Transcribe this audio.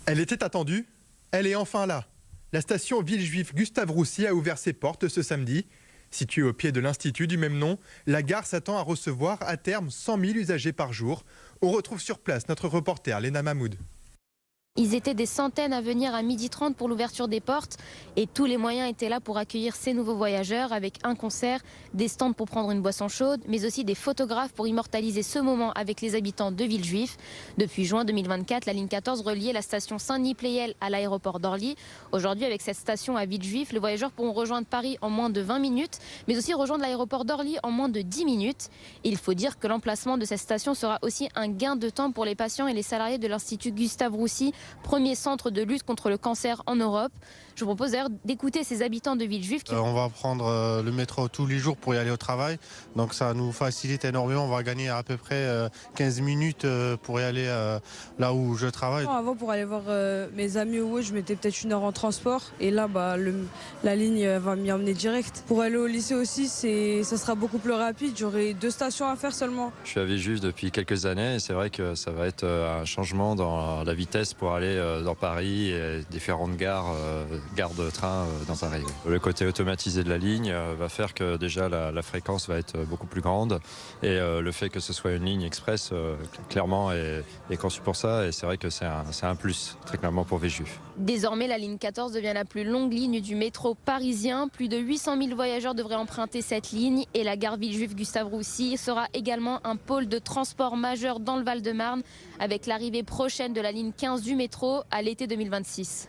Elle était attendue, elle est enfin là. La station Villejuif Gustave-Roussy a ouvert ses portes ce samedi. Située au pied de l'institut du même nom, la gare s'attend à recevoir à terme 100 000 usagers par jour. On retrouve sur place notre reporter Léna Mahmoud. Ils étaient des centaines à venir à 12h30 pour l'ouverture des portes et tous les moyens étaient là pour accueillir ces nouveaux voyageurs avec un concert, des stands pour prendre une boisson chaude, mais aussi des photographes pour immortaliser ce moment avec les habitants de Villejuif. Depuis juin 2024, la ligne 14 reliait la station Saint-Denis-Pleyel à l'aéroport d'Orly. Aujourd'hui, avec cette station à Villejuif, les voyageurs pourront rejoindre Paris en moins de 20 minutes, mais aussi rejoindre l'aéroport d'Orly en moins de 10 minutes. Et il faut dire que l'emplacement de cette station sera aussi un gain de temps pour les patients et les salariés de l'Institut Gustave-Roussy, premier centre de lutte contre le cancer en Europe. Je vous propose d'ailleurs d'écouter ces habitants de Villejuif. On va prendre le métro tous les jours pour y aller au travail. Donc ça nous facilite énormément. On va gagner à peu près 15 minutes pour y aller là où je travaille. Avant, pour aller voir mes amis ou autre, je mettais peut-être 1 heure en transport. Et là, la ligne va m'y emmener direct. Pour aller au lycée aussi, ça sera beaucoup plus rapide. J'aurai 2 stations à faire seulement. Je suis à Villejuif depuis quelques années et c'est vrai que ça va être un changement dans la vitesse pour aller dans Paris et différentes gares de train dans Paris. Le côté automatisé de la ligne va faire que déjà la fréquence va être beaucoup plus grande et le fait que ce soit une ligne express clairement est conçu pour ça et c'est vrai que c'est un plus très clairement pour Villejuif. Désormais, la ligne 14 devient la plus longue ligne du métro parisien. Plus de 800 000 voyageurs devraient emprunter cette ligne et la gare Villejuif Gustave-Roussy sera également un pôle de transport majeur dans le Val-de-Marne avec l'arrivée prochaine de la ligne 15 du métro à l'été 2026.